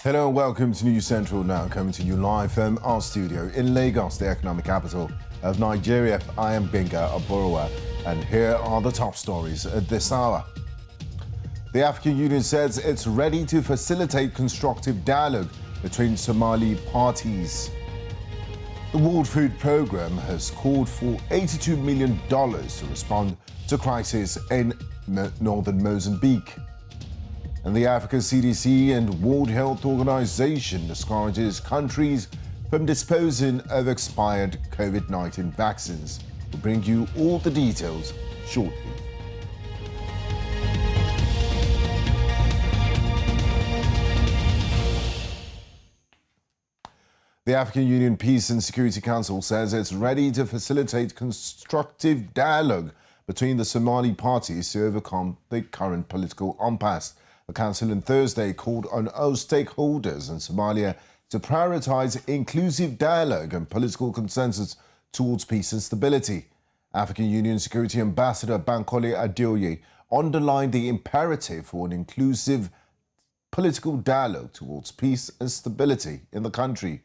Hello and welcome to News Central now, coming to you live from our studio in Lagos, the economic capital of Nigeria. I am Binga Aborowa, and here are the top stories at this hour. The African Union says it's ready to facilitate constructive dialogue between Somali parties. The World Food Programme has called for $82 million to respond to crisis in northern Mozambique. And the Africa CDC and World Health Organization discourages countries from disposing of expired COVID-19 vaccines. We'll bring you all the details shortly. The African Union Peace and Security Council says it's ready to facilitate constructive dialogue between the Somali parties to overcome the current political impasse. The Council on Thursday called on all stakeholders in Somalia to prioritize inclusive dialogue and political consensus towards peace and stability. African Union Security Ambassador Bankole Adeoye underlined the imperative for an inclusive political dialogue towards peace and stability in the country.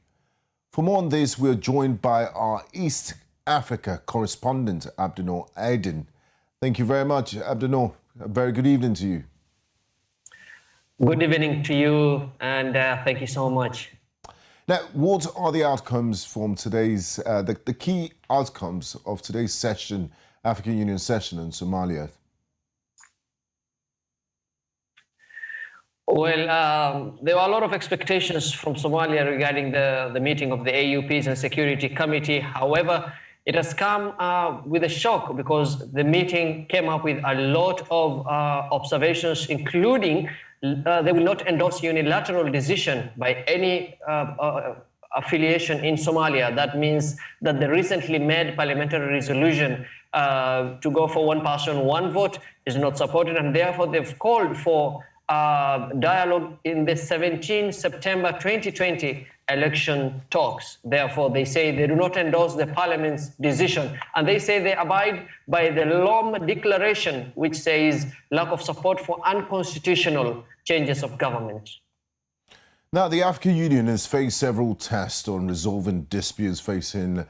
For more on this, we're joined by our East Africa correspondent, Abdinor Aydin. Thank you very much, Abdinor. A very good evening to you. Good evening to you, and thank you so much. Now, what are the outcomes from today's, the key outcomes of today's session, African Union session in Somalia? Well, there were a lot of expectations from Somalia regarding the meeting of the AU Peace and Security Committee. However, it has come with a shock because the meeting came up with a lot of observations, including they will not endorse unilateral decision by any affiliation in Somalia. That means that the recently made parliamentary resolution to go for one person, one vote is not supported, and therefore they've called for dialogue in the 17 September 2020 election talks. Therefore, they say they do not endorse the parliament's decision, and they say they abide by the LOM declaration, which says lack of support for unconstitutional changes of government. Now, the African Union has faced several tests on resolving disputes facing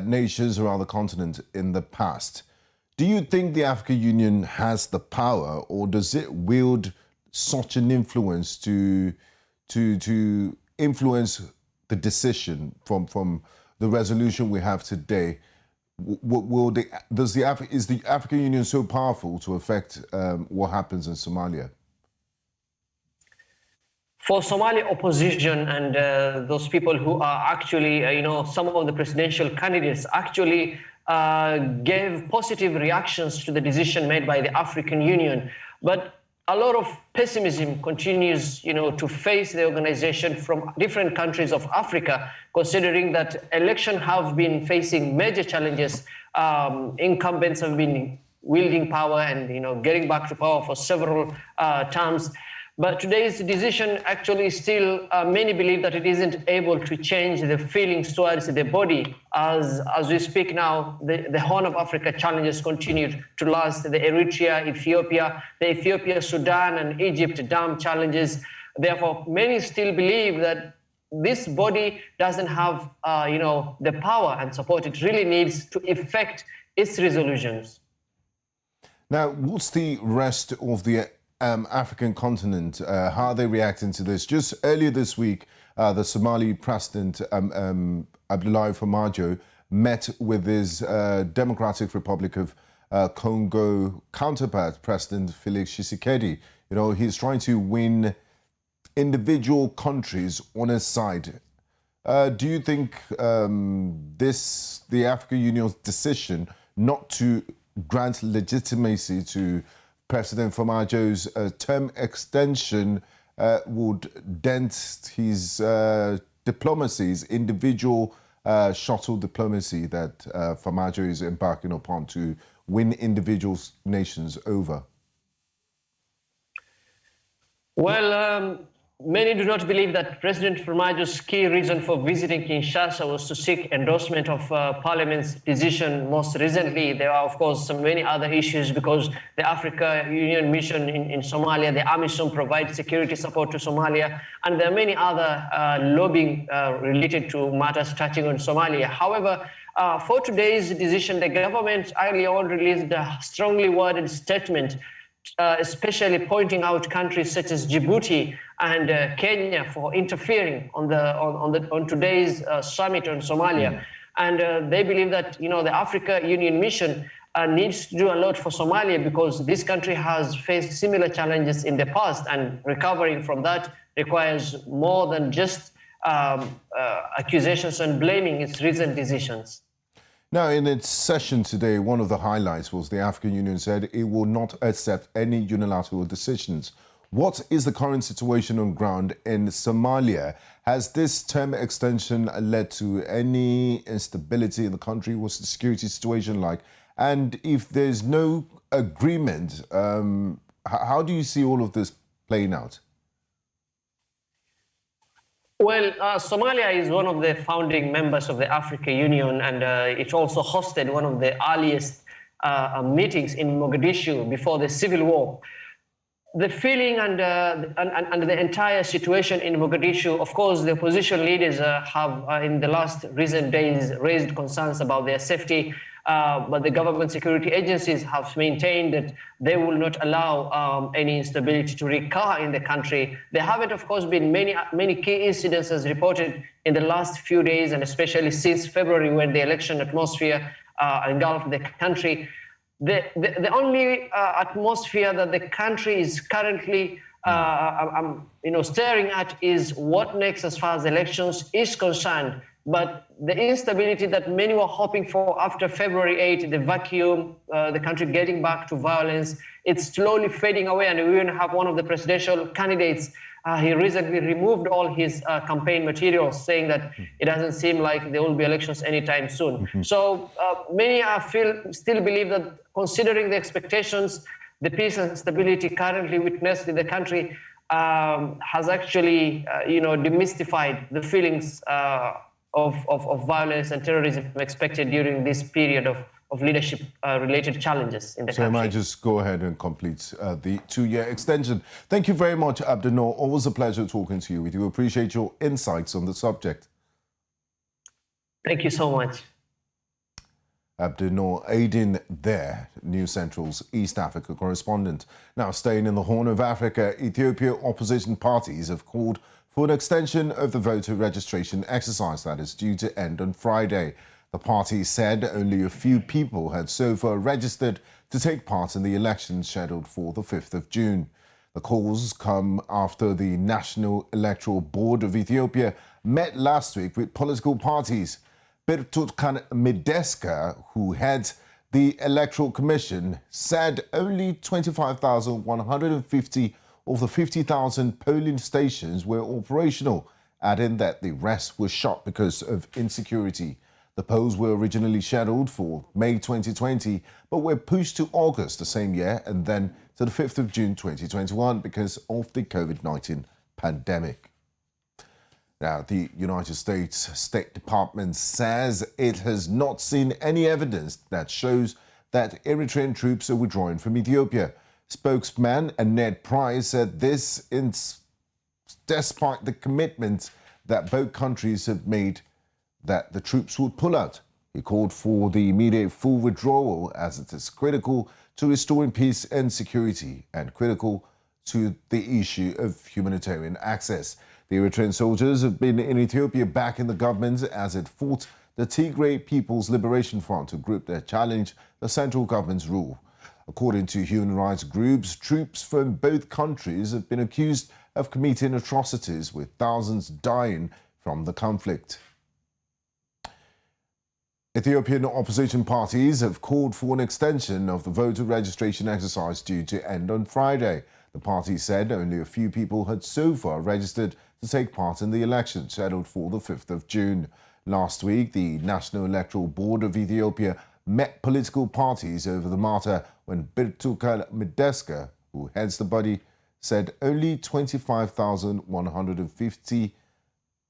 nations around the continent in the past. Do you think the African Union has the power, or does it wield such an influence to influence the decision from the resolution we have today? Is the African Union so powerful to affect what happens in Somalia? For Somali opposition and those people who are actually, some of the presidential candidates actually gave positive reactions to the decision made by the African Union. But a lot of pessimism continues, to face the organization from different countries of Africa, considering that elections have been facing major challenges. Incumbents have been wielding power and, getting back to power for several terms. But today's decision actually still, many believe that it isn't able to change the feelings towards the body. As we speak now, the Horn of Africa challenges continue to last. The Eritea, Ethiopia, the Ethiopia, Sudan, and Egypt dam challenges. Therefore, many still believe that this body doesn't have, the power and support it really needs to effect its resolutions. Now, what's the rest of the African continent? How are they reacting to this? Just earlier this week, the Somali president, Abdullahi Farmajo, met with his Democratic Republic of Congo counterpart, President Felix Tshisekedi. He's trying to win individual countries on his side. Do you think the African Union's decision not to grant legitimacy to President Farmajo's term extension would dent his diplomacy's individual shuttle diplomacy that Farmajo is embarking upon to win individual nations over? Well, many do not believe that President Formaggio's key reason for visiting Kinshasa was to seek endorsement of Parliament's decision. Most recently, there are, of course, many other issues because the Africa Union mission in Somalia, the AMISOM, provides security support to Somalia, and there are many other lobbying related to matters touching on Somalia. However, for today's decision, the government earlier on released a strongly worded statement, especially pointing out countries such as Djibouti and Kenya for interfering on today's summit on Somalia. And they believe that the Africa Union mission needs to do a lot for Somalia because this country has faced similar challenges in the past, and recovering from that requires more than just accusations and blaming its recent decisions. Now, in its session today, one of the highlights was the African Union said it will not accept any unilateral decisions. What is the current situation on ground in Somalia? Has this term extension led to any instability in the country? What's the security situation like? And if there's no agreement, how do you see all of this playing out? Well, Somalia is one of the founding members of the African Union, and it also hosted one of the earliest meetings in Mogadishu before the civil war. The feeling and the entire situation in Mogadishu, of course, the opposition leaders have in the last recent days raised concerns about their safety, but the government security agencies have maintained that they will not allow any instability to recur in the country. There haven't, of course, been many key incidents as reported in the last few days, and especially since February when the election atmosphere engulfed the country. The only atmosphere that the country is currently staring at is what next as far as elections is concerned. But the instability that many were hoping for after February 8, the vacuum, the country getting back to violence, it's slowly fading away. And we even have one of the presidential candidates. He recently removed all his campaign materials, saying that it doesn't seem like there will be elections anytime soon. So many still believe that, considering the expectations, the peace and stability currently witnessed in the country has actually, demystified the feelings of violence and terrorism expected during this period of leadership-related challenges in the country. So I might just go ahead and complete the 2-year extension. Thank you very much, Abdenoor. Always a pleasure talking to you. We do appreciate your insights on the subject. Thank you so much. Abdenoor Aidin there, News Central's East Africa correspondent. Now, staying in the Horn of Africa, Ethiopia opposition parties have called for an extension of the voter registration exercise that is due to end on Friday. The party said only a few people had so far registered to take part in the elections scheduled for the 5th of June. The calls come after the National Electoral Board of Ethiopia met last week with political parties. Birtukan Mideska, who heads the Electoral Commission, said only 25,150 of the 50,000 polling stations were operational, adding that the rest were shut because of insecurity. The polls were originally scheduled for May 2020, but were pushed to August the same year and then to the 5th of June 2021 because of the COVID-19 pandemic. Now, the United States State Department says it has not seen any evidence that shows that Eritrean troops are withdrawing from Ethiopia. Spokesman Ned Price said this despite the commitment that both countries have made that the troops would pull out. He called for the immediate full withdrawal as it is critical to restoring peace and security and critical to the issue of humanitarian access. The Eritrean soldiers have been in Ethiopia backing the government as it fought the Tigray People's Liberation Front, a group that challenged the central government's rule. According to human rights groups, troops from both countries have been accused of committing atrocities, with thousands dying from the conflict. Ethiopian opposition parties have called for an extension of the voter registration exercise due to end on Friday. The party said only a few people had so far registered to take part in the election scheduled for the 5th of June. Last week, the National Electoral Board of Ethiopia met political parties over the matter when Birtukan Mideska, who heads the body, said only 25,150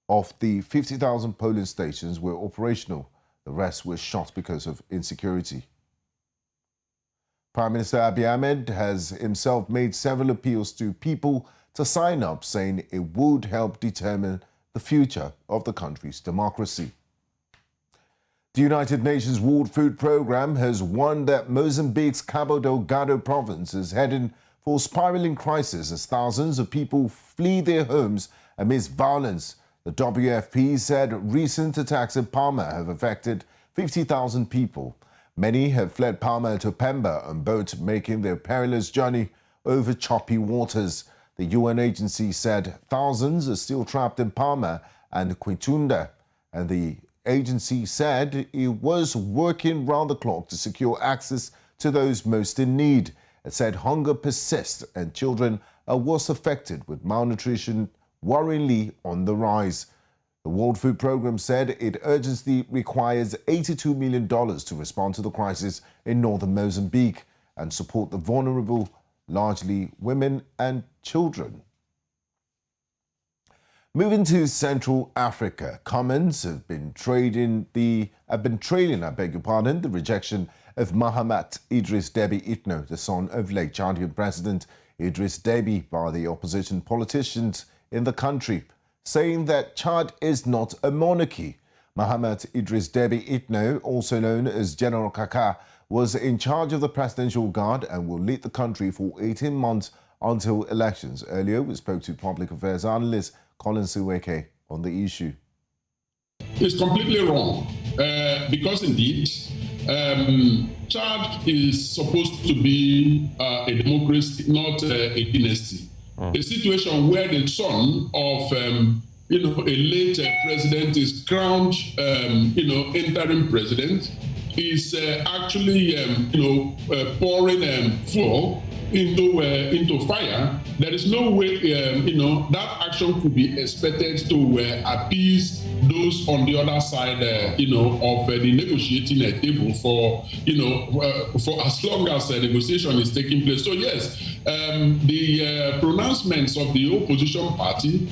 of the 50,000 polling stations were operational. The rest were shut because of insecurity. Prime Minister Abiy Ahmed has himself made several appeals to people to sign up, saying it would help determine the future of the country's democracy. The United Nations World Food Programme has warned that Mozambique's Cabo Delgado province is heading for a spiraling crisis as thousands of people flee their homes amidst violence. The WFP said recent attacks in Palma have affected 50,000 people. Many have fled Palma to Pemba on boats, making their perilous journey over choppy waters. The UN agency said thousands are still trapped in Palma and Quitunda, and the agency said it was working round the clock to secure access to those most in need. It said hunger persists and children are worst affected, with malnutrition worryingly on the rise. The World Food Programme said it urgently requires $82 million to respond to the crisis in northern Mozambique and support the vulnerable, largely women and children. Moving to Central Africa, Commons have been trailing the rejection of Mahamat Idris Deby Itno, the son of late Chadian President Idris Deby, by the opposition politicians in the country, saying that Chad is not a monarchy. Mahamat Idris Deby Itno, also known as General Kaka, was in charge of the Presidential Guard and will lead the country for 18 months until elections. Earlier, we spoke to public affairs analyst Colin Siweke on the issue. It's completely wrong because indeed, Chad is supposed to be a democracy, not a dynasty. A situation where the son of a late president is crowned interim president is actually pouring fuel into fire. There is no way that action could be expected to appease those on the other side of the negotiating table for as long as negotiation is taking place. So yes, the pronouncements of the opposition party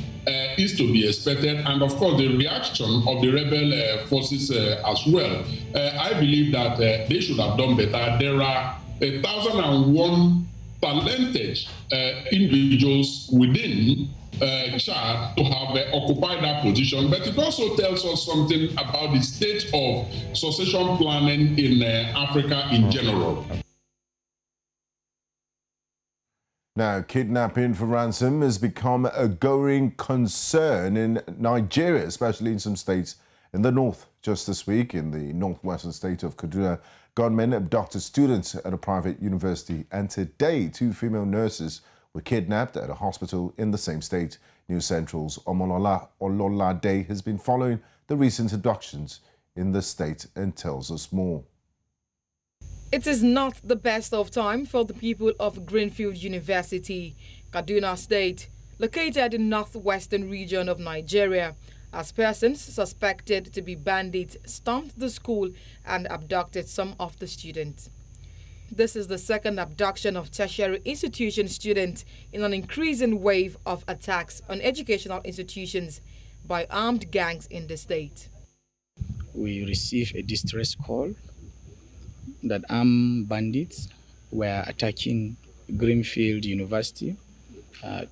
is to be expected, and of course the reaction of the rebel forces as well. I believe that they should have done better. There are 1,001 talented individuals within Chad to have occupied that position, but it also tells us something about the state of succession planning in Africa in general. Now, kidnapping for ransom has become a growing concern in Nigeria, especially in some states in the north. Just this week, in the northwestern state of Kadina, gunmen abducted students at a private university, and today 2 female nurses were kidnapped at a hospital in the same state. News Central's Omolola Ololade has been following the recent abductions in the state and tells us more. It is not the best of time for the people of Greenfield University, Kaduna State, located in northwestern region of Nigeria, as persons suspected to be bandits stormed the school and abducted some of the students. This is the second abduction of tertiary institution students in an increasing wave of attacks on educational institutions by armed gangs in the state. We received a distress call that armed bandits were attacking Greenfield University.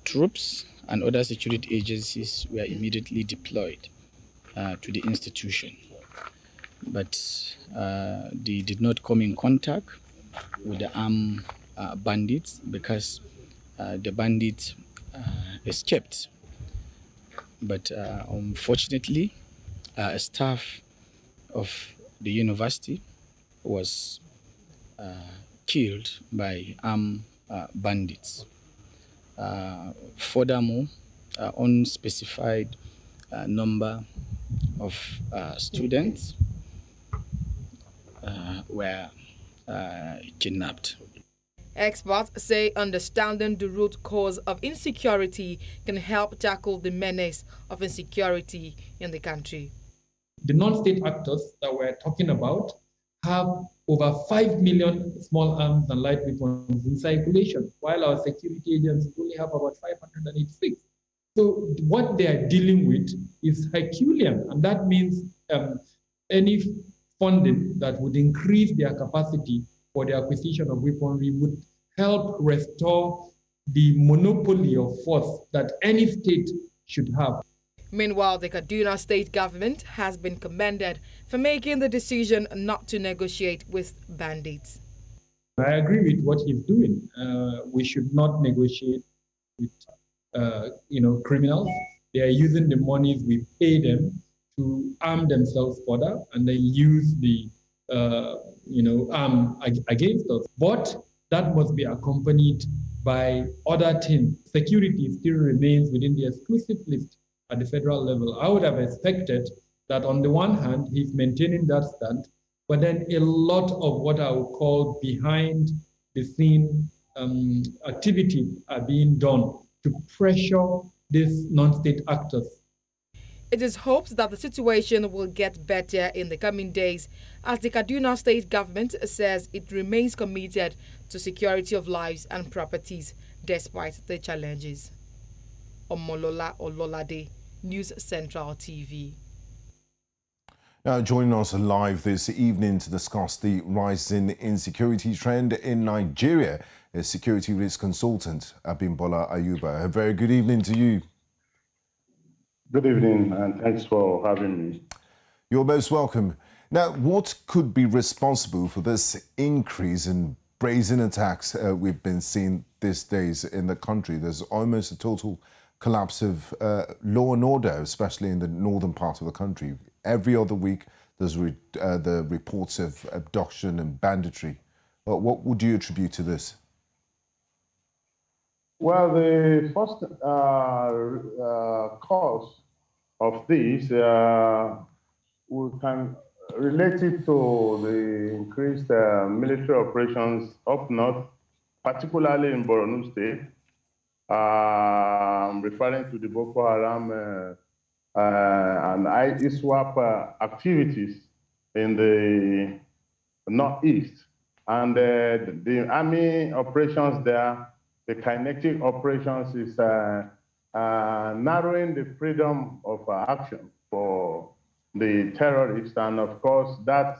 Troops and other security agencies were immediately deployed to the institution. But they did not come in contact with the armed bandits because the bandits escaped. But unfortunately, a staff of the university was killed by armed bandits. Furthermore, unspecified number of students were kidnapped. Experts say understanding the root cause of insecurity can help tackle the menace of insecurity in the country. The non-state actors that we're talking about have over 5 million small arms and light weapons in circulation, while our security agencies only have about 586. So what they are dealing with is Herculean, and that means any funding that would increase their capacity for the acquisition of weaponry would help restore the monopoly of force that any state should have. Meanwhile, the Kaduna state government has been commended for making the decision not to negotiate with bandits. I agree with what he's doing. We should not negotiate with criminals. They are using the monies we pay them to arm themselves further and then use the arm against us. But that must be accompanied by other things. Security still remains within the exclusive list at the federal level. I would have expected that on the one hand, he's maintaining that stand, but then a lot of what I would call behind the scene activities are being done to pressure these non-state actors. It is hoped that the situation will get better in the coming days, as the Kaduna state government says it remains committed to security of lives and properties despite the challenges. Omolola Ololade, News Central TV. Now, joining us live this evening to discuss the rising insecurity trend in Nigeria is security risk consultant Abimbola Ayuba. A very good evening to you. Good evening, and thanks for having me. You're most welcome. Now, what could be responsible for this increase in brazen attacks we've been seeing these days in the country? There's almost a total collapse of law and order, especially in the northern part of the country. Every other week, there's the reports of abduction and banditry. What would you attribute to this? Well, the first cause of this, we can relate it to the increased military operations up north, particularly in Borno State. I'm referring to the Boko Haram and ISWAP activities in the northeast. And the army operations there, the kinetic operations is narrowing the freedom of action for the terrorists. And of course, that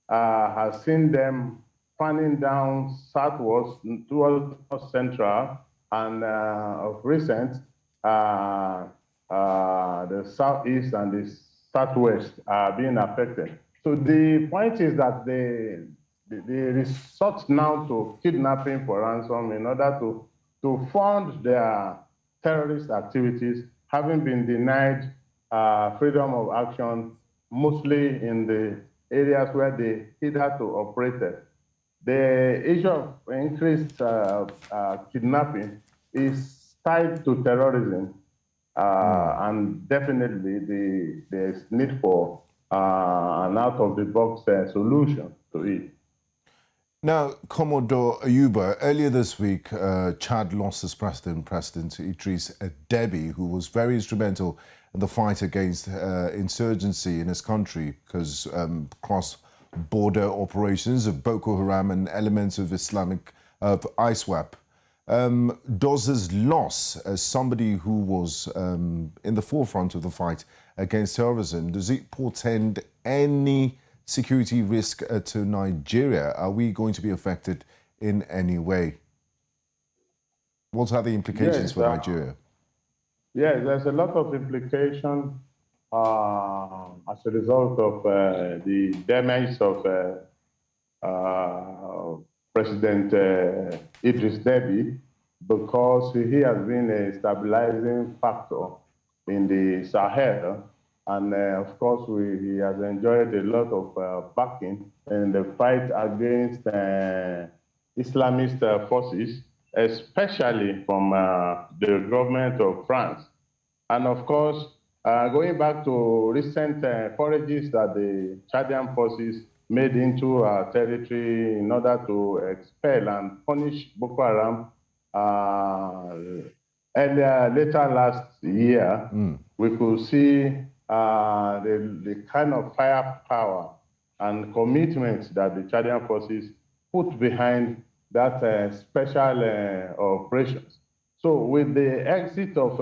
has seen them fanning down southwards towards central, and of recent, the southeast and the southwest are being affected. So the point is that they resort now to kidnapping for ransom in order to fund their terrorist activities, having been denied freedom of action, mostly in the areas where they hitherto operated. The issue of increased kidnapping is tied to terrorism, and definitely there's need for an out-of-the-box solution to it. Now, Commodore Ayuba, earlier this week, Chad lost its President Idris Deby, who was very instrumental in the fight against insurgency in his country, because cross-border operations of Boko Haram and elements of ISWAP. Does his loss, as somebody who was in the forefront of the fight against terrorism, does it portend any security risk to Nigeria? Are we going to be affected in any way? What are the implications for Nigeria? Yes, there's a lot of implication as a result of the damage of President Idris Deby, because he has been a stabilizing factor in the Sahel. And of course, he has enjoyed a lot of backing in the fight against Islamist forces, especially from the government of France. And of course, going back to recent forages that the Chadian forces made into our territory in order to expel and punish Boko Haram, later last year, we could see the kind of firepower and commitment that the Chadian forces put behind that special operations. So with the exit of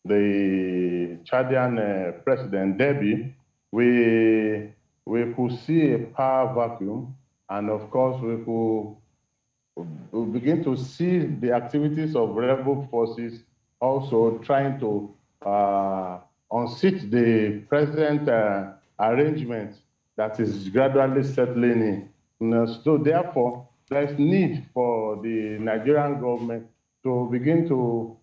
the Chadian President Deby, we could see a power vacuum, and of course we begin to see the activities of rebel forces also trying to unseat the present arrangement that is gradually settling in. So therefore, there's need for the Nigerian government to begin to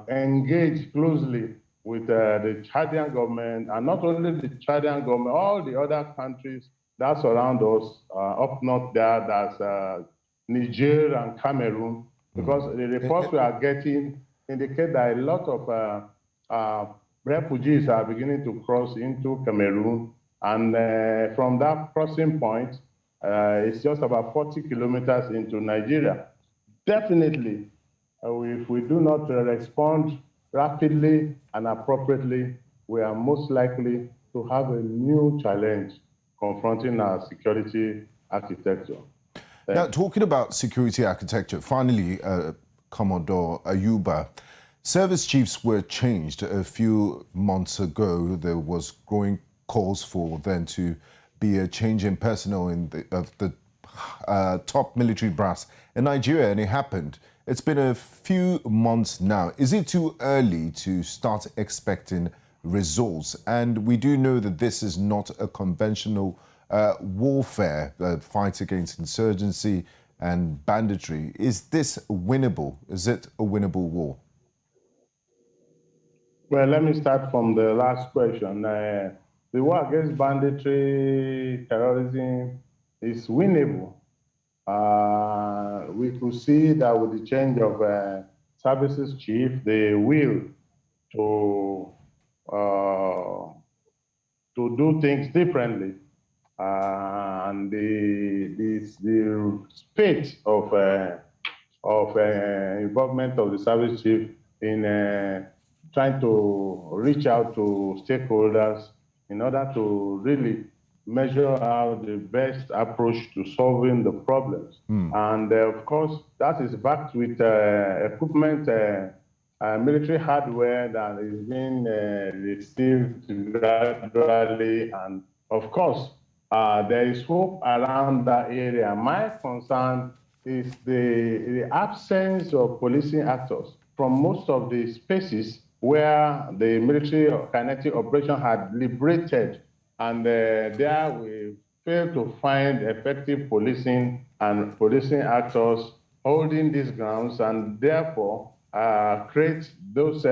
engage closely with the Chadian government, and not only the Chadian government, all the other countries that surround us up north there, that's Niger and Cameroon, because the reports we are getting indicate that a lot of refugees are beginning to cross into Cameroon, and from that crossing point, it's just about 40 kilometers into Nigeria. Definitely, if we do not respond rapidly and appropriately, we are most likely to have a new challenge confronting our security architecture. Now, talking about security architecture, finally, Commodore Ayuba, service chiefs were changed a few months ago. There was growing calls for then to be a change in personnel in the top military brass in Nigeria, and it happened. It's been a few months now. Is it too early to start expecting results? And we do know that this is not a conventional warfare, fight against insurgency and banditry. Is this winnable? Is it a winnable war? Well, let me start from the last question. The war against banditry, terrorism is winnable. We could see that with the change of services chief, the will to do things differently, and the spate of involvement of the service chief in trying to reach out to stakeholders in order to really measure out the best approach to solving the problems. And of course, that is backed with equipment, military hardware that is being received gradually. And of course, there is hope around that area. My concern is the absence of policing actors from most of the spaces where the military kinetic operation had liberated, and there we failed to find effective policing and policing actors holding these grounds, and therefore create those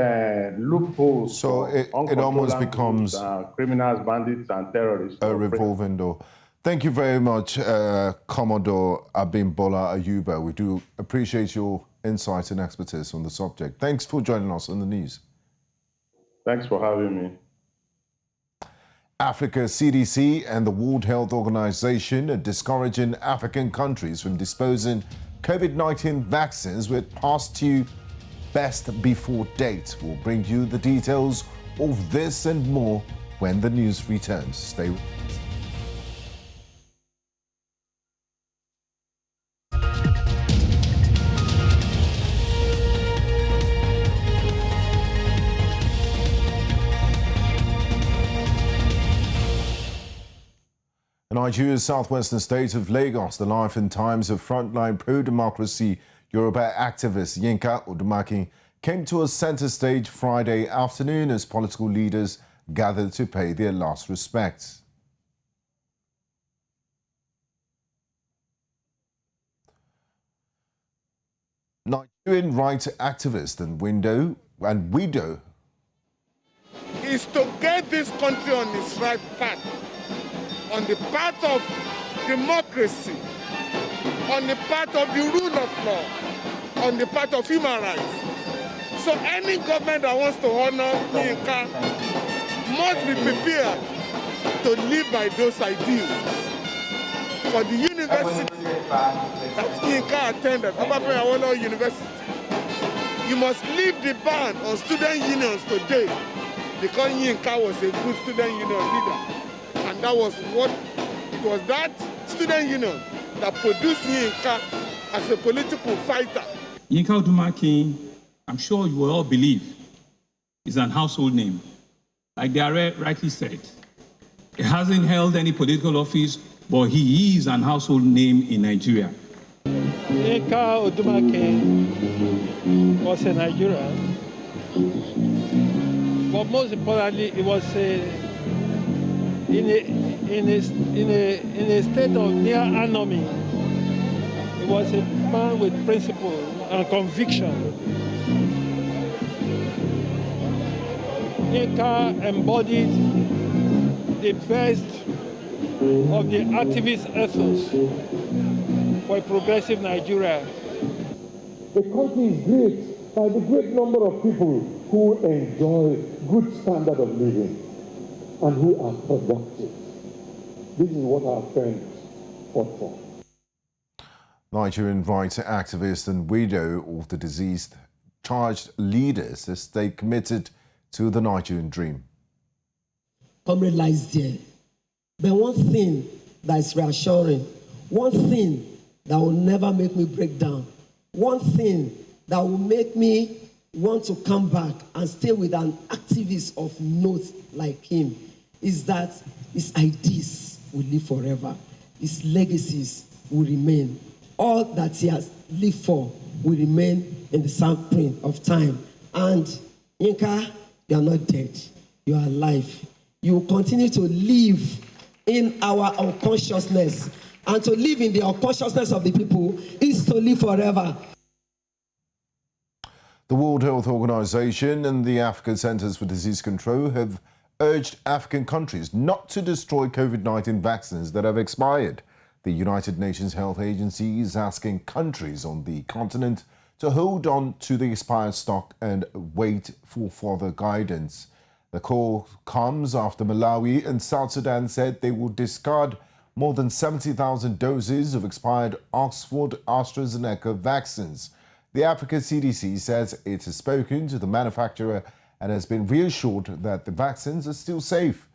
loopholes. So it almost becomes criminals, bandits, and terrorists. A revolving door. Thank you very much, Commodore Abimbola Ayuba. We do appreciate your insight and expertise on the subject. Thanks for joining us on the news. Thanks for having me. Africa CDC and the World Health Organization are discouraging African countries from disposing COVID-19 vaccines with past due best before date. We'll bring you the details of this and more when the news returns. Stay with us. Nigeria's southwestern state of Lagos, the life and times of frontline pro-democracy Yoruba activist Yinka Odumaki came to a center stage Friday afternoon as political leaders gathered to pay their last respects. Nigerian rights activist and widow is to get this country on its right path, on the path of democracy, on the path of the rule of law, on the path of human rights. So any government that wants to honor Yinka must be prepared to live by those ideals. For the university that Yinka attended, University, you must leave the ban on student unions today because Yinka was a good student union leader. And that was what, it was that student union that produced Yinka as a political fighter. Yinka Odumake, I'm sure you will all believe, is an household name. Like the Are rightly said, he hasn't held any political office, but he is an household name in Nigeria. Yinka Odumake was a Nigerian, but most importantly, he was in a state of near anomy. He was a man with principle and conviction. Yinka embodied the best of the activist ethos for a progressive Nigeria. The country is great by the great number of people who enjoy good standard of living and who are productive. This is what our friends fought for. Nigerian rights activist and widow of the deceased charged leaders to stay committed to the Nigerian dream. Comrade lies there. But one thing that is reassuring, one thing that will never make me break down, one thing that will make me want to come back and stay with an activist of note like him is that his ideas will live forever. His legacies will remain. All that he has lived for will remain in the sampling of time. And Yinka, you are not dead. You are alive. You will continue to live in our unconsciousness. And to live in the unconsciousness of the people is to live forever. The World Health Organization and the African Centers for Disease Control have urged African countries not to destroy COVID-19 vaccines that have expired. The United Nations Health Agency is asking countries on the continent to hold on to the expired stock and wait for further guidance. The call comes after Malawi and South Sudan said they will discard more than 70,000 doses of expired Oxford Astrazenca vaccines. The Africa CDC says it has spoken to the manufacturer and has been reassured that the vaccines are still safe.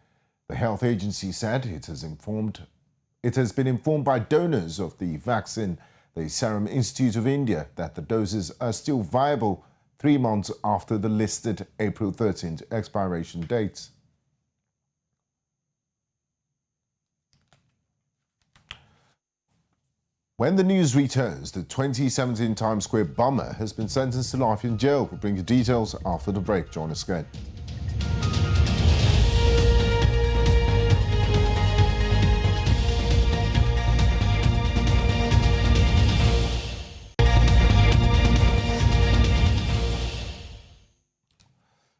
The health agency said it has been informed by donors of the vaccine, the Serum Institute of India, that the doses are still viable 3 months after the listed April 13th expiration date. When the news returns, the 2017 Times Square bomber has been sentenced to life in jail. We'll bring you details after the break. Join us again.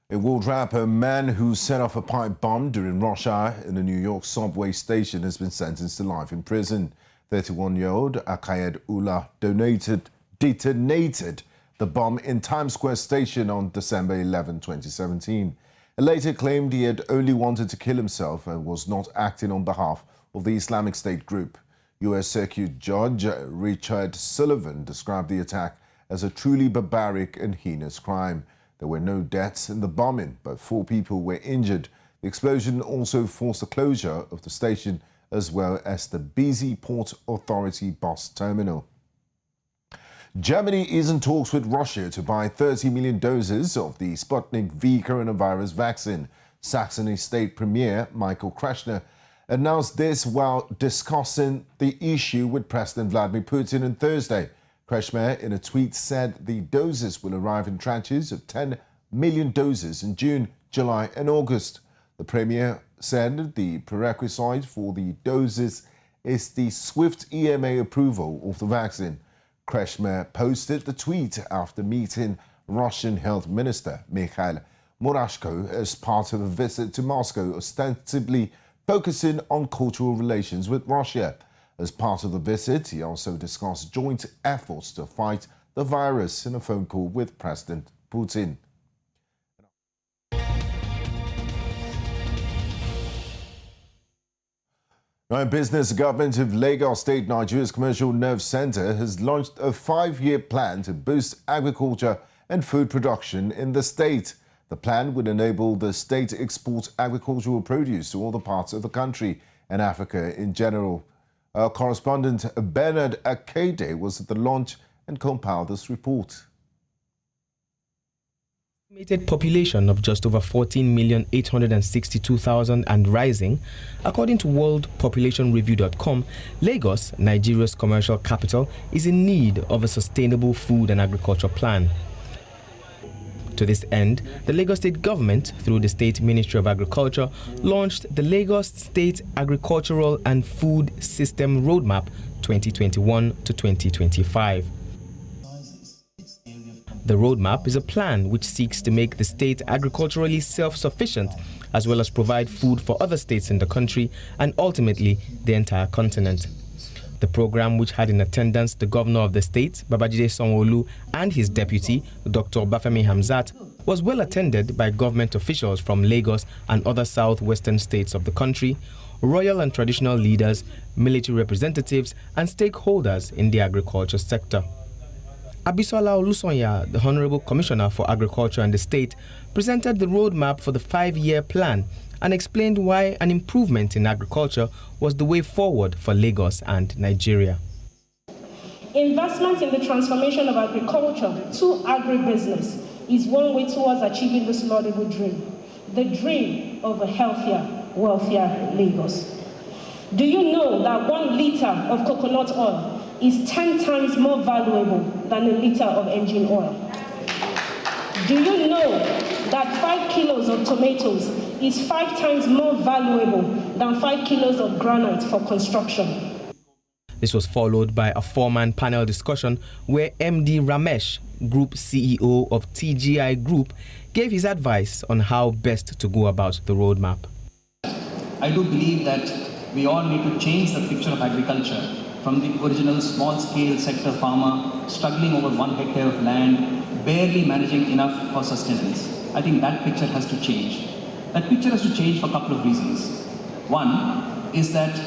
In world rap, a man who set off a pipe bomb during rush hour in a New York subway station has been sentenced to life in prison. 31-year-old Akayed Ullah detonated the bomb in Times Square station on December 11, 2017. He later claimed he had only wanted to kill himself and was not acting on behalf of the Islamic State group. U.S. Circuit Judge Richard Sullivan described the attack as a truly barbaric and heinous crime. There were no deaths in the bombing, but 4 people were injured. The explosion also forced the closure of the station as well as the busy Port Authority bus terminal. Germany is in talks with Russia to buy 30 million doses of the Sputnik V coronavirus vaccine. Saxony State Premier Michael Kreshner announced this while discussing the issue with President Vladimir Putin on Thursday. Kreshner, in a tweet, said the doses will arrive in tranches of 10 million doses in June, July and August. The Premier said the prerequisite for the doses is the swift EMA approval of the vaccine. Kreshner posted the tweet after meeting Russian Health Minister Mikhail Murashko as part of a visit to Moscow, ostensibly focusing on cultural relations with Russia. As part of the visit, he also discussed joint efforts to fight the virus in a phone call with President Putin. Now in business, the government of Lagos State, Nigeria's commercial nerve center, has launched a 5-year plan to boost agriculture and food production in the state. The plan would enable the state to export agricultural produce to other parts of the country and Africa in general. Our correspondent Bernard Akede was at the launch and compiled this report. Estimated population of just over 14,862,000 and rising. According to worldpopulationreview.com, Lagos, Nigeria's commercial capital, is in need of a sustainable food and agriculture plan. To this end, the Lagos State government, through the State Ministry of Agriculture, launched the Lagos State Agricultural and Food System Roadmap 2021 to 2025. The roadmap is a plan which seeks to make the state agriculturally self-sufficient, as well as provide food for other states in the country and ultimately the entire continent. The program, which had in attendance the governor of the state, Babajide Sanwo-Olu, and his deputy, Dr. Bafemi Hamzat, was well attended by government officials from Lagos and other southwestern states of the country, royal and traditional leaders, military representatives, and stakeholders in the agriculture sector. Abisola Olusonya, the Honorable Commissioner for Agriculture and the State, presented the roadmap for the 5-year plan and explained why an improvement in agriculture was the way forward for Lagos and Nigeria. Investment in the transformation of agriculture to agribusiness is one way towards achieving this laudable dream, the dream of a healthier, wealthier Lagos. Do you know that 1 liter of coconut oil is 10 times more valuable than a liter of engine oil? Do you know that 5 kilos of tomatoes is 5 times more valuable than 5 kilos of granite for construction? This was followed by a 4-man panel discussion where MD Ramesh, Group CEO of TGI Group, gave his advice on how best to go about the roadmap. I do believe that we all need to change the picture of agriculture from the original small-scale sector farmer struggling over 1 hectare of land, barely managing enough for sustenance. I think that picture has to change. That picture has to change for a couple of reasons. One is that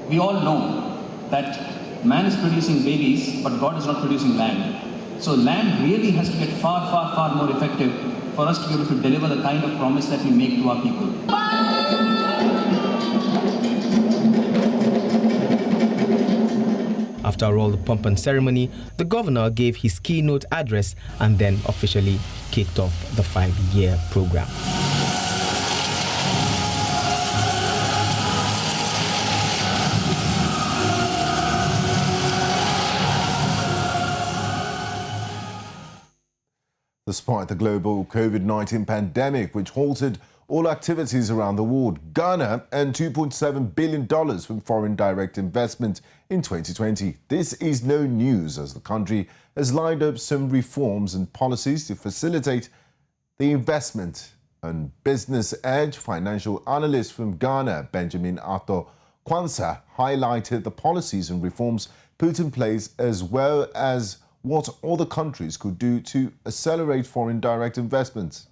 we all know that man is producing babies, but God is not producing land. So land really has to get far, far, far more effective for us to be able to deliver the kind of promise that we make to our people. After all the pomp and ceremony, the governor gave his keynote address and then officially kicked off the 5-year program. Despite the global COVID-19 pandemic, which halted all activities around the world, Ghana earned $2.7 billion from foreign direct investment in 2020. This is no news, as the country has lined up some reforms and policies to facilitate the investment. And Business Edge financial analyst from Ghana, Benjamin Ato Kwanzaa, highlighted the policies and reforms put in place, as well as what other countries could do to accelerate foreign direct investments.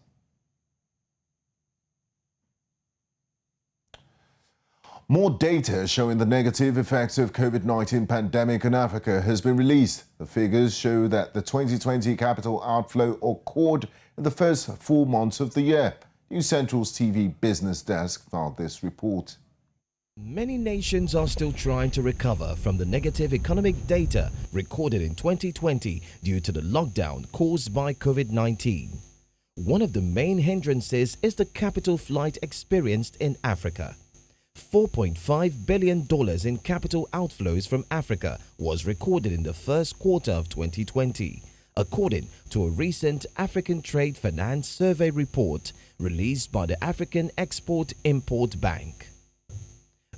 More data showing the negative effects of COVID-19 pandemic in Africa has been released. The figures show that the 2020 capital outflow occurred in the first 4 months of the year. News Central's TV business desk filed this report. Many nations are still trying to recover from the negative economic data recorded in 2020 due to the lockdown caused by COVID-19. One of the main hindrances is the capital flight experienced in Africa. $4.5 billion in capital outflows from Africa was recorded in the first quarter of 2020, according to a recent African Trade Finance Survey report released by the African Export-Import Bank.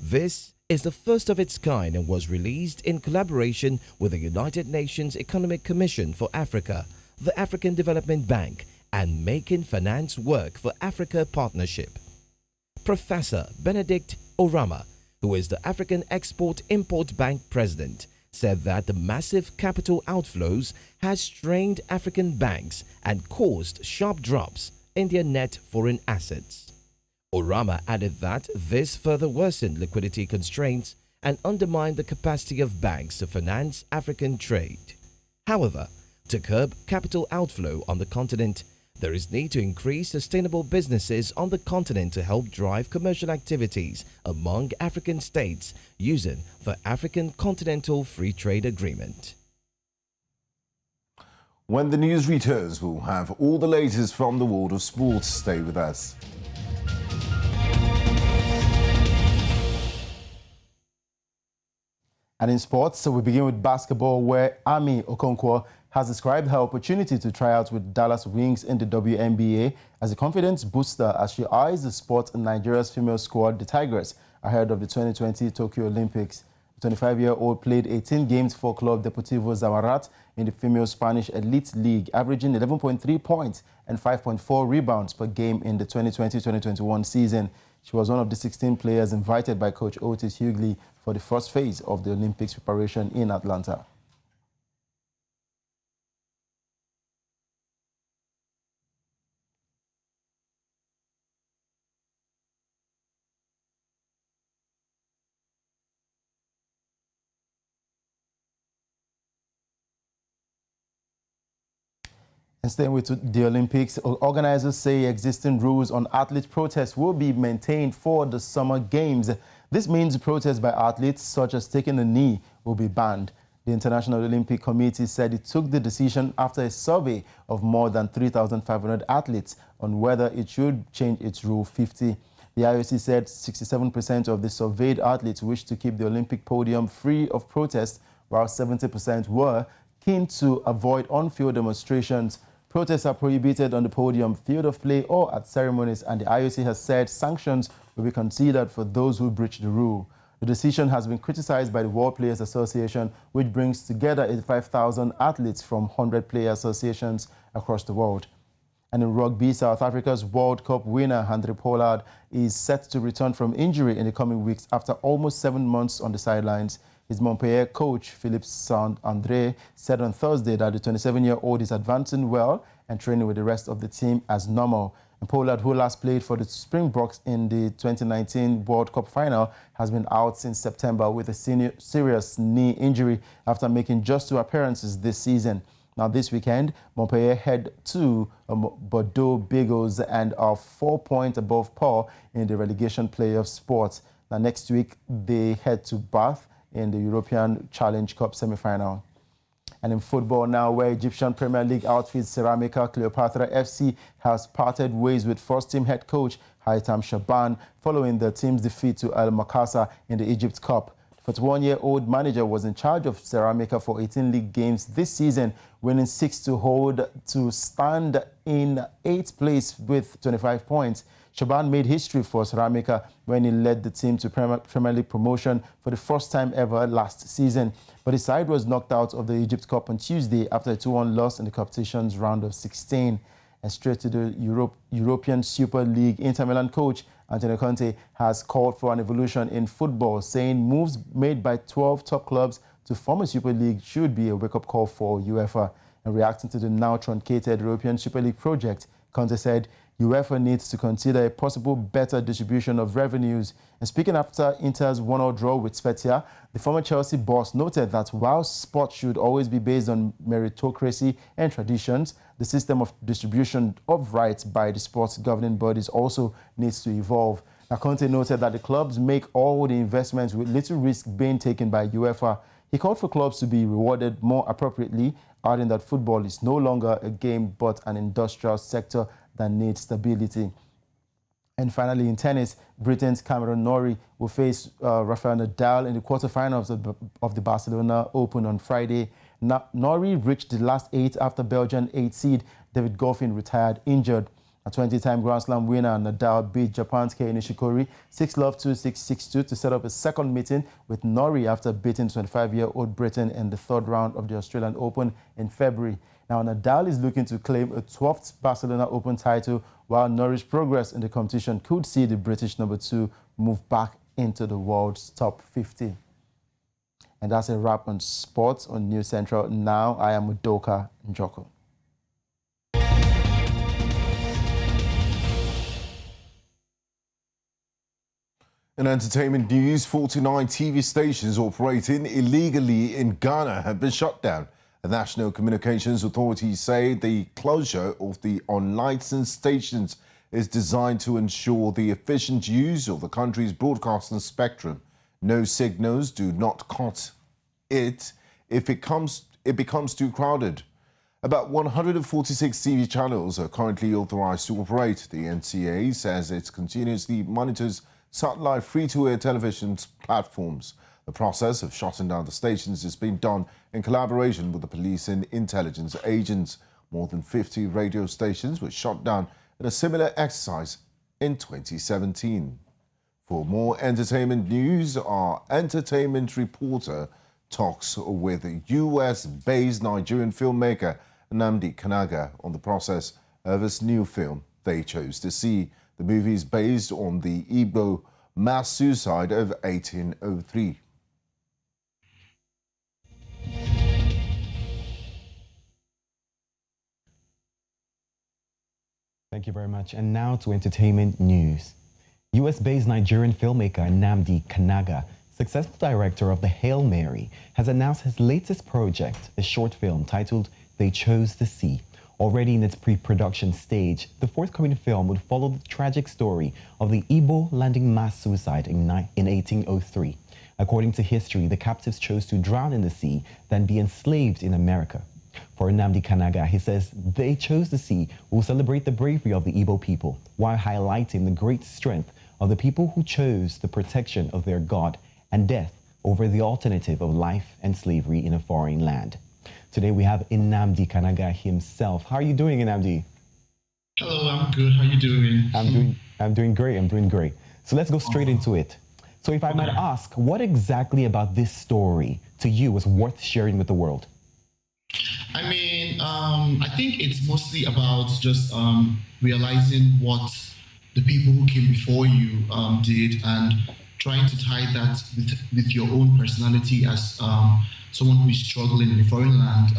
This is the first of its kind and was released in collaboration with the United Nations Economic Commission for Africa, the African Development Bank, and Making Finance Work for Africa Partnership. Professor Benedict Orama, who is the African Export-Import Bank president, said that the massive capital outflows has strained African banks and caused sharp drops in their net foreign assets. Orama added that this further worsened liquidity constraints and undermined the capacity of banks to finance African trade. However, to curb capital outflow on the continent, there is need to increase sustainable businesses on the continent to help drive commercial activities among African states using the African Continental Free Trade Agreement. When the news returns, we'll have all the latest from the world of sports. Stay with us. And in sports, so we begin with basketball, where Ami Okonkwo has described her opportunity to try out with Dallas Wings in the WNBA as a confidence booster as she eyes the sport in Nigeria's female squad, the Tigers, ahead of the 2020 Tokyo Olympics. The 25-year-old played 18 games for Club Deportivo Zamarat in the female Spanish Elite League, averaging 11.3 points and 5.4 rebounds per game in the 2020-2021 season. She was one of the 16 players invited by coach Otis Hughley for the first phase of the Olympics preparation in Atlanta. And staying with the Olympics, organizers say existing rules on athlete protests will be maintained for the Summer Games. This means protests by athletes, such as taking a knee, will be banned. The International Olympic Committee said it took the decision after a survey of more than 3,500 athletes on whether it should change its Rule 50. The IOC said 67% of the surveyed athletes wished to keep the Olympic podium free of protest, while 70% were keen to avoid on-field demonstrations. Protests are prohibited on the podium, field of play, or at ceremonies, and the IOC has said sanctions will be considered for those who breach the rule. The decision has been criticized by the World Players Association, which brings together 85,000 athletes from 100 player associations across the world. And in rugby, South Africa's World Cup winner, Andre Pollard, is set to return from injury in the coming weeks after almost 7 months on the sidelines. His Montpellier coach, Philippe Saint-André, said on Thursday that the 27-year-old is advancing well and training with the rest of the team as normal. And Pollard, who last played for the Springboks in the 2019 World Cup final, has been out since September with a serious knee injury after making just 2 appearances this season. Now, this weekend, Montpellier head to Bordeaux Beagles and are 4 points above par in the relegation playoff sport. Now, next week, they head to Bath in the European Challenge Cup semi-final. And in football now, where Egyptian Premier League outfit Ceramica Cleopatra FC has parted ways with first-team head coach Haitham Shaban following the team's defeat to Al Makassa in the Egypt Cup. The 41-year-old manager was in charge of Ceramica for 18 league games this season, winning 6 to stand in 8th place with 25 points. Shaban made history for Ceramica when he led the team to Premier League promotion for the first time ever last season. But his side was knocked out of the Egypt Cup on Tuesday after a 2-1 loss in the competition's round of 16. And straight to the European Super League, Inter Milan coach Antonio Conte has called for an evolution in football, saying moves made by 12 top clubs to form a Super League should be a wake-up call for UEFA. And reacting to the now truncated European Super League project, Conte said UEFA needs to consider a possible better distribution of revenues. And speaking after Inter's 1-1 draw with Spezia, the former Chelsea boss noted that while sport should always be based on meritocracy and traditions, the system of distribution of rights by the sports governing bodies also needs to evolve. Now, Conte noted that the clubs make all the investments with little risk being taken by UEFA. He called for clubs to be rewarded more appropriately, adding that football is no longer a game but an industrial sector that needs stability. And finally, in tennis, Britain's Cameron Norrie will face Rafael Nadal in the quarterfinals of the Barcelona Open on Friday. Norrie reached the last 8 after Belgian 8 seed David Goffin retired injured. A 20-time Grand Slam winner, Nadal beat Japan's Kei Nishikori 6-love, 2-6, 6-2 to set up a second meeting with Norrie after beating 25-year-old Britain in the 3rd round of the Australian Open in February. Now, Nadal is looking to claim a 12th Barcelona Open title, while Norrie's progress in the competition could see the British number 2 move back into the world's top 50. And that's a wrap on sports on News Central. Now, I am Udoka Njoko. In entertainment news, 49 TV stations operating illegally in Ghana have been shut down The National Communications Authority say the closure of the unlicensed stations is designed to ensure the efficient use of the country's broadcasting spectrum. No signals do not cut it if it becomes too crowded. About 146 TV channels are currently authorized to operate. The NCA says it continuously monitors satellite free-to-air television platforms. The process of shutting down the stations is being done in collaboration with the police and intelligence agents. More than 50 radio stations were shut down in a similar exercise in 2017. For more entertainment news, our entertainment reporter talks with US-based Nigerian filmmaker Nnamdi Kanaga on the process of his new film, They Chose to See. The movie is based on the Igbo mass suicide of 1803. Thank you very much. And now to entertainment news. US-based Nigerian filmmaker Nnamdi Kanaga, successful director of The Hail Mary, has announced his latest project, a short film titled They Chose to See. Already in its pre-production stage, the forthcoming film would follow the tragic story of the Igbo landing mass suicide in 1803. According to history, the captives chose to drown in the sea than be enslaved in America. For Nnamdi Kanaga, he says They Chose to See will celebrate the bravery of the Igbo people while highlighting the great strength of the people who chose the protection of their God and death over the alternative of life and slavery in a foreign land. Today we have Nnamdi Kanaga himself. How are you doing, Nnamdi? Hello, I'm good. How are you doing? I'm doing great. So let's go straight into it. So if I might ask, what exactly about this story to you was worth sharing with the world? I mean, I think it's mostly about just realizing what the people who came before you did and trying to tie that with your own personality as someone who is struggling in a foreign land,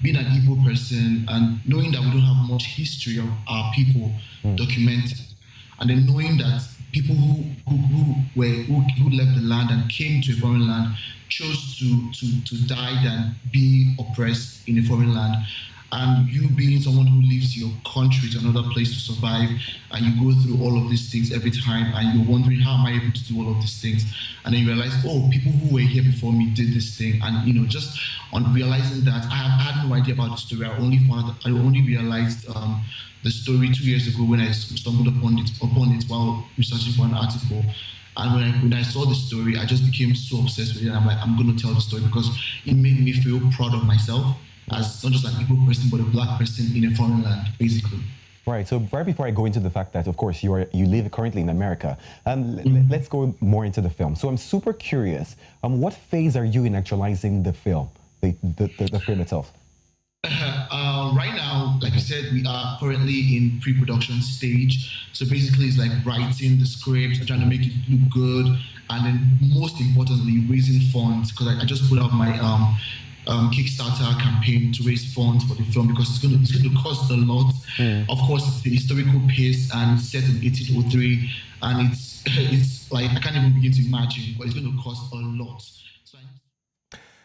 being an Igbo person and knowing that we don't have much history of our people documented, and then knowing that people who left the land and came to a foreign land chose to die than be oppressed in a foreign land. And you being someone who leaves your country to another place to survive, and you go through all of these things every time, and you're wondering, how am I able to do all of these things? And then you realize, oh, people who were here before me did this thing. And just on realizing that, I had no idea about the story. I only realized the story 2 years ago when I stumbled upon it while researching for an article. And when I saw the story, I just became so obsessed with it. And I'm like, I'm going to tell the story because it made me feel proud of myself as not just an Igbo person, but a black person in a foreign land, basically. Right. So right before I go into the fact that, of course, you live currently in America, let's go more into the film. So I'm super curious. What phase are you in actualizing the film, the film itself? Right now, like I said, we are currently in pre-production stage. So basically, it's like writing the script, trying to make it look good, and then most importantly, raising funds. Because I just put out my Kickstarter campaign to raise funds for the film because it's going to cost a lot. Of course, it's the historical piece and it's set in 1803, and it's like I can't even begin to imagine, but it's going to cost a lot.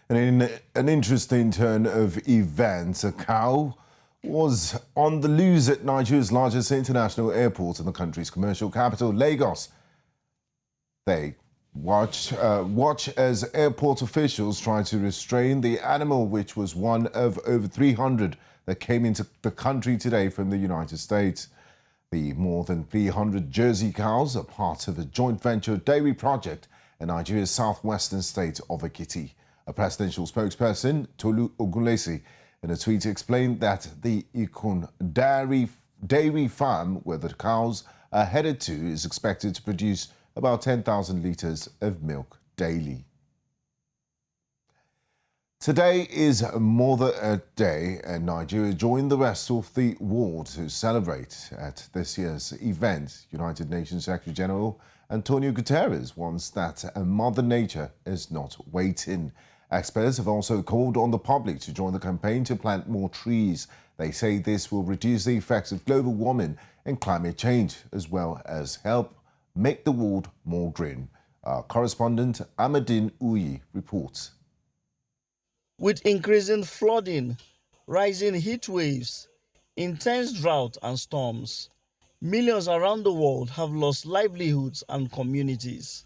And in an interesting turn of events, a cow was on the loose at Nigeria's largest international airport in the country's commercial capital, Lagos. They watch as airport officials try to restrain the animal, which was one of over 300 that came into the country today from the United States. The more than 300 Jersey cows are part of a joint venture dairy project in Nigeria's southwestern state of Ekiti. A presidential spokesperson, Tolu Ogunlesi, in a tweet explained that the Ikun dairy farm where the cows are headed to is expected to produce about 10,000 litres of milk daily. Today is Mother Earth Day, and Nigeria joined the rest of the world to celebrate at this year's event. United Nations Secretary General Antonio Guterres warns that Mother Nature is not waiting. Experts have also called on the public to join the campaign to plant more trees. They say this will reduce the effects of global warming and climate change, as well as help make the world more green. Our correspondent Amadine Uyi reports. With increasing flooding, rising heat waves, intense drought and storms, millions around the world have lost livelihoods and communities.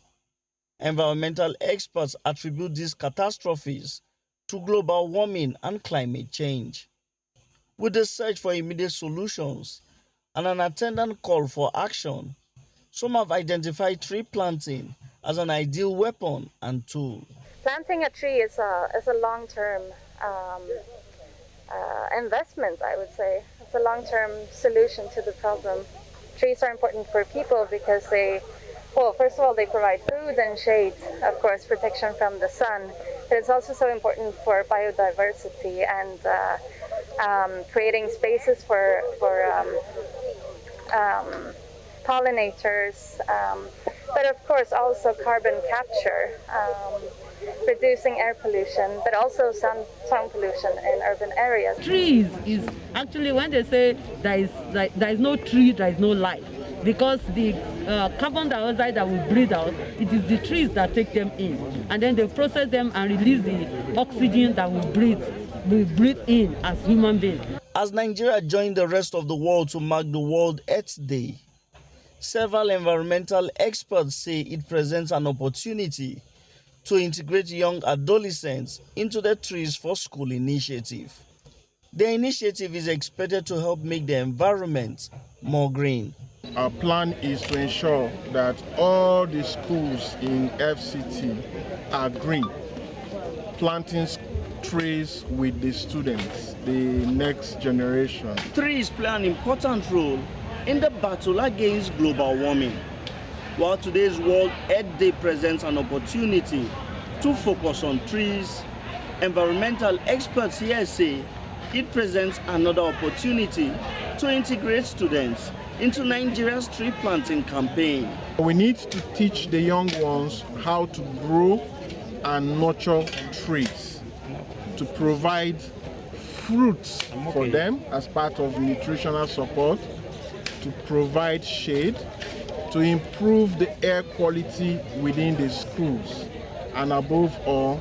Environmental experts attribute these catastrophes to global warming and climate change. With the search for immediate solutions and an attendant call for action, some have identified tree planting as an ideal weapon and tool. Planting a tree is a long-term investment, I would say. It's a long-term solution to the problem. Trees are important for people because first of all, they provide food and shade, of course, protection from the sun. But it's also so important for biodiversity and creating spaces for pollinators, but of course also carbon capture, reducing air pollution, but also sound pollution in urban areas. Trees is actually, when they say there is no tree, there is no life, because the carbon dioxide that we breathe out, it is the trees that take them in, and then they process them and release the oxygen that we breathe in as human beings. As Nigeria joined the rest of the world to mark the World Earth Day, several environmental experts say it presents an opportunity to integrate young adolescents into the Trees for School initiative. The initiative is expected to help make the environment more green. Our plan is to ensure that all the schools in FCT are green, planting trees with the students, the next generation. Trees play an important role in the battle against global warming. While today's World Earth Day presents an opportunity to focus on trees, environmental experts here say it presents another opportunity to integrate students into Nigeria's tree planting campaign. We need to teach the young ones how to grow and nurture trees, to provide fruits for them as part of nutritional support, to provide shade, to improve the air quality within the schools, and above all,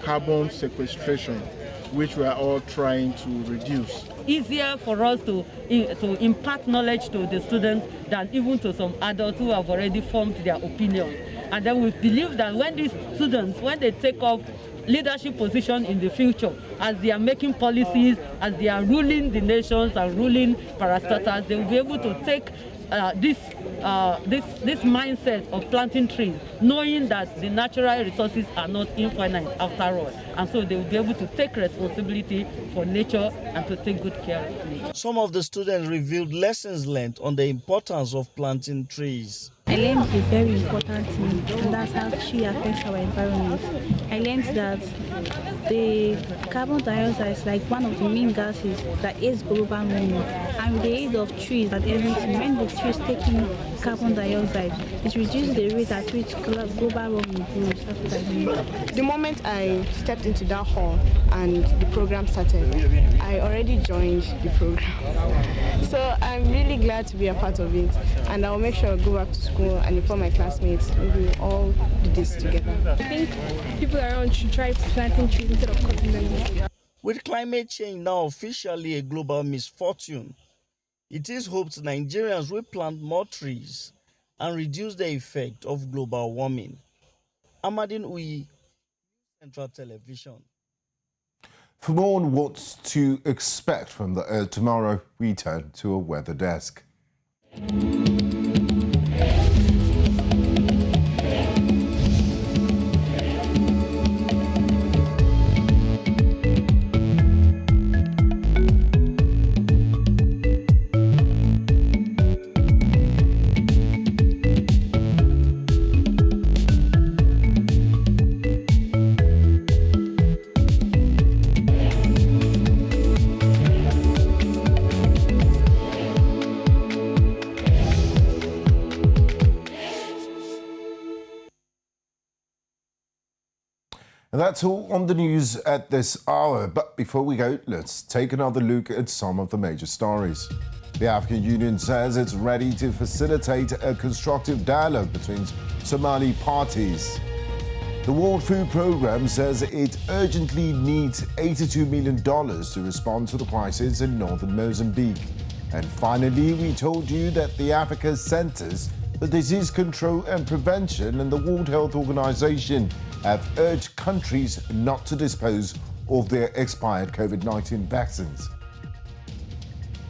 carbon sequestration, which we are all trying to reduce. Easier for us to impart knowledge to the students than even to some adults who have already formed their opinion. And then we believe that when these students, when they take up leadership position in the future, as they are making policies, as they are ruling the nations and ruling parastatals, they will be able to take this mindset of planting trees, knowing that the natural resources are not infinite after all. And so they will be able to take responsibility for nature and to take good care of nature. Some of the students revealed lessons learned on the importance of planting trees. I learned a very important thing, and that's how tree affects our environment. I learned that the carbon dioxide is like one of the main gases that aids global warming. And with the aid of trees and everything, when the trees take in carbon dioxide, it reduces the rate at which global warming grows. The moment I stepped into that hall and the program started, I already joined the program. So I'm really glad to be a part of it, and I'll make sure I go back to school and inform my classmates. We will all do this together. I think people around should try planting trees instead of cutting them. With climate change now officially a global misfortune, it is hoped Nigerians will plant more trees and reduce the effect of global warming. Amadine Uyi, Central Television. For more on what to expect from the Earth tomorrow, we turn to a weather desk. And that's all on the news at this hour. But before we go, let's take another look at some of the major stories. The African Union says it's ready to facilitate a constructive dialogue between Somali parties. The World Food Programme says it urgently needs $82 million to respond to the crisis in northern Mozambique. And finally, we told you that the Africa Centers for Disease Control and Prevention and the World Health Organization have urged countries not to dispose of their expired COVID-19 vaccines.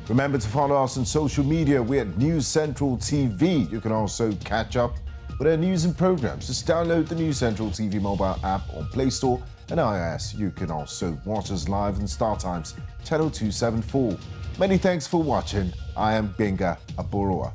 Remember to follow us on social media. We're at News Central TV. You can also catch up with our news and programs. Just download the News Central TV mobile app on Play Store and iOS. You can also watch us live on Star Times, channel 274. Many thanks for watching. I am Benga Aburua.